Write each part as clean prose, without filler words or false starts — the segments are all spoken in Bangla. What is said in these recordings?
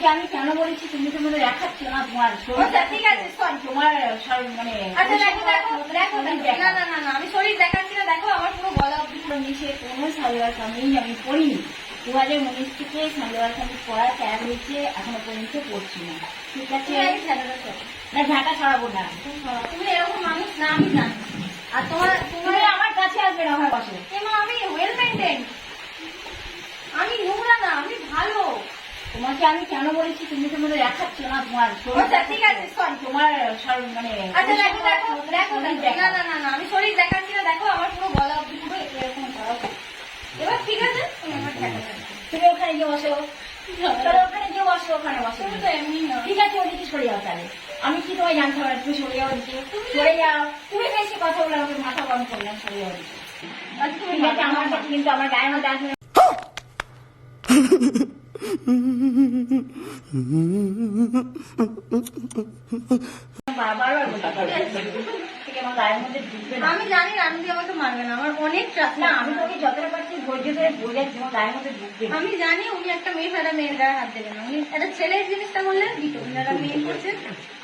তোমাকে আমি কেন বলেছি তুমি তো মনে দেখাচ্ছ না তোমার ঠিক আছে সরি তোমার মানে আচ্ছা দেখো দেখো দেখো না না না না আমি শরীর দেখাচ্ছি না দেখো আমার পুরো গলা অব্দি পুরো নিচে কোনো সালোয়ার কামিজ আমি পরিনি 2019 থেকে সালোয়ার কামিজ পরা ত্যাগ হয়েছে এখনো পর্যন্ত পড়ছি না ঠিক আছে না ঝাঁটা ছড়াবো না তুমি এরকম মানুষ না আমি জানি আর তুমি আমার কাছে আসবে না আমার পাশে আমি ওয়েল মেইনটেইন আমি নোংরা না আমি ভালো তোমাকে আমি কেন বলেছি তুমি তো মনে দেখাচ্ছ না তোমার ঠিক আছে সরি তোমার মানে আচ্ছা দেখো দেখো দেখো না না না না আমি শরীর দেখাচ্ছি না দেখো আমার পুরো গলা অব্দি পুরো এরকম করা এবার ঠিক আছে তুমি ওখানে গিয়ে বসো ওখানে গিয়ে বসো ওখানে বসো তুমি তো এমনি না ঠিক আছে ওদিকে সরে যাও তাহলে আমি কি তোমায় জানতে পারি তুমি সরে যাও ওদিকে সরে যাও তুমি বেশি কথা বলে আমাকে মাথা গরম করলাম সরে যাও ওদিকে ঠিক আছে আমার কাছে কিন্তু আমার গায়ের মধ্যে আসবে আমি জানি রানুদি আমাকে মারবে না আমার অনেক ট্রাস্ট না আমি তোকে যতটা পারছি ধৈর্য ধরে বলে তোমার গায়ের মধ্যে ঢুকবে আমি জানি উনি একটা মেয়ে ফেরা মেয়ের গায়ে হাত দেবেন উনি একটা ছেলের জিনিসটা বললেন দিত উনারা মেয়ে করছে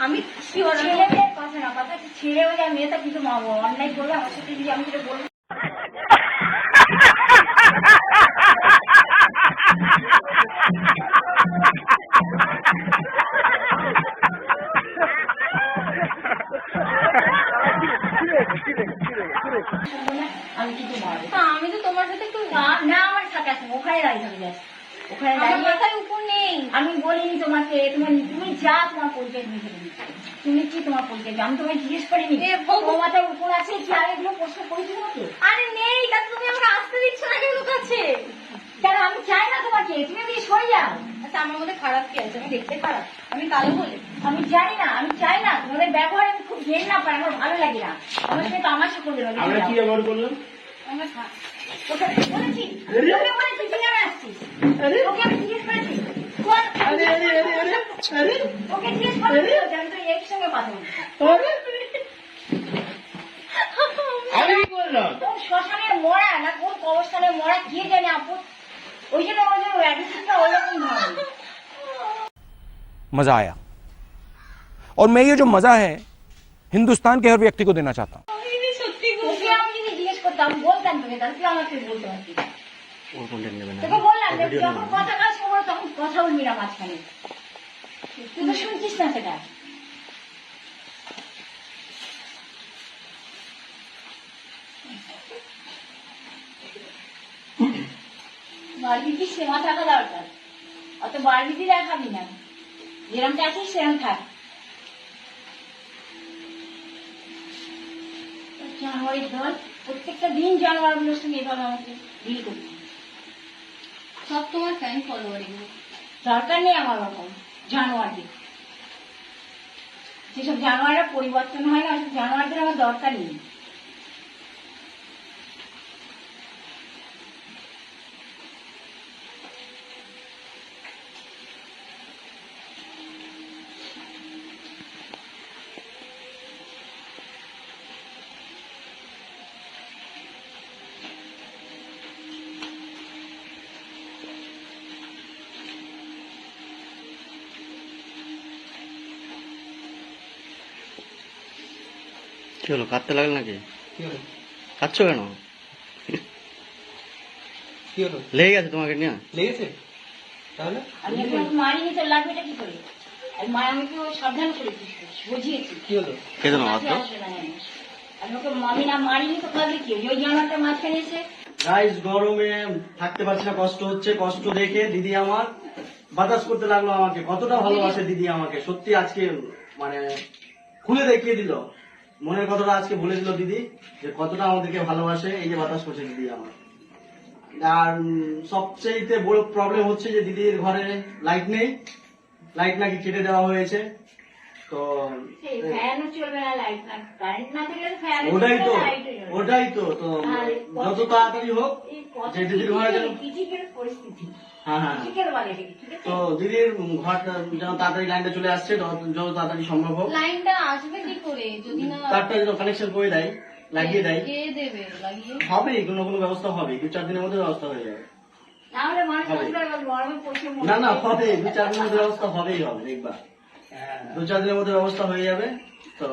আমি শিওর ছেলেদের কথা না কথা ছেলে হয়ে যায় মেয়েটা কিছু অন্যায় করবে আমার সাথে যদি আমি যেটা বলবো আমি কিন্তু মারবো আমি তো তোমার সাথে একটু না আমার সাথে আছে ওখানে দাঁড়িয়ে থাকবে ওখানে দাঁড়িয়ে মাথায় উপর নেই আমি বলিনি তোমাকে তুমি যা তোমার পরিচয় তুমি তুমি কি তোমার পরিচয় আমি তোমায় জিজ্ঞেস করিনি তোমার মাথার উপর আছে কি আর এগুলো প্রশ্ন করেছি তোমাকে আরে নেই তাহলে তুমি আমাকে আসতে দিচ্ছ না কেন কাছে কেন আমি চাই না তোমাকে তুমি দিয়ে সরে যাও আচ্ছা আমার মধ্যে খারাপ কি আছে আমি দেখতে খারাপ আমি কালো বলে আমি জানি না আমি চাই না তোমাদের ব্যবহার আমি খুব ঘের না পাই আমার ভালো লাগে না আমার সাথে তামাশা করবে না আমরা কি ব্যবহার করলাম আমার বলেছি তোকে বলেছি তুই কেন আসছিস ওকে আমি জিজ্ঞেস করেছি ওকে জিজ্ঞেস করেছি আমি তো এর সঙ্গে কথা বলছি আমি কি করলাম কোন শ্মশানে মরা না কোন কবরস্থানে মরা কে জানে আপু ওই জন্য ওই অ্যাটিটিউডটা ওইরকম ধরনের मज़ा आया और मैं ये जो मज़ा है हिंदुस्तान के हर व्यक्ति को देना चाहता हूँ তোকে আমি যদি জিজ্ঞেস করতাম বলতাম তোকে তাহলে তুই আমাকে বলতে পারতিস তোকে বললাম যে যখন কথা কাজ করবো তখন কথা বলবি না মাঝখানে তুই তো শুনছিস না সেটা বারবিটি সেমা থাকা দরকার অত বারবিটি দেখাবি না যেরকম আছিস সেরকম থাক জানুয়ারির দল প্রত্যেকটা দিন জানুয়ারিগুলোর সঙ্গে এভাবে আমাকে ডিল করতে সব তোমার ফ্যান ফলোয়ার এগুলো দরকার নেই আমার রকম জানুয়ারি যেসব জানুয়ারিরা পরিবর্তন হয় না ওসব জানুয়ারিদের আমার দরকার নেই কি হলো কাঁদতে লাগলো নাকি কাঁদছ কেন কি হলো লেগে গেছে তোমাকে নিয়ে লেগেছে তাহলে আমি এখন মারিনি তো লাগবেটা কি করে আর মা আমাকে সাবধান করেছি বুঝিয়েছি কি হলো কে যেন মাঝে আসবে না যেন। আমি ওকে আমি না মারিনি তো কাজে কি ওই জামাটা মাঝখানে এসে গাইস গরমে থাকতে পারছি না কষ্ট হচ্ছে কষ্ট দেখে দিদি আমার বাতাস করতে লাগলো আমাকে কতটা ভালোবাসে দিদি আমাকে সত্যি আজকে মানে খুলে দেখিয়ে দিল মনের কথাটা আজকে বলে দিল দিদি যে কতটা আমাদেরকে ভালোবাসে এই যে বাতাস করছে দিদি আমার আর সবচেয়ে বড় প্রবলেম হচ্ছে যে দিদির ঘরে লাইট নেই লাইট নাকি কেটে দেওয়া হয়েছে তো ফ্যানও চলবে না লাইট না কারেন্ট না থাকলে তো ফ্যান ওটাই তো যত তাড়াতাড়ি হোক যে দিদির ঘরে যেন ক্রিটিক্যাল পরিস্থিতি হ্যাঁ হ্যাঁ ক্রিটিক্যাল বলে এটাকে, ঠিক আছে তো দিদির ঘরটা যেন তাড়াতাড়ি লাইনটা চলে আসছে যত তাড়াতাড়ি সম্ভব হোক লাইনটা আসবে কি করে যদি না তারটা যেন কানেকশন করে দেয় লাগিয়ে দেয় কে দেবে লাগিয়ে হবে কোনো ব্যবস্থা হবে 2-4 দিনের মধ্যে ব্যবস্থা হয়ে যাবে না হলে মানুষ আসবে গরম আমি পয়সা না না হবে, 2-4 দিনের মধ্যে ব্যবস্থা হবেই হবে, দেখবা। 2-4 দিনের মধ্যে ব্যবস্থা হয়ে যাবে। তো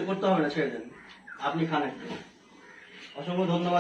করতে হবে না, ছেড়ে দেন, আপনি খান একটু। অসংখ্য ধন্যবাদ।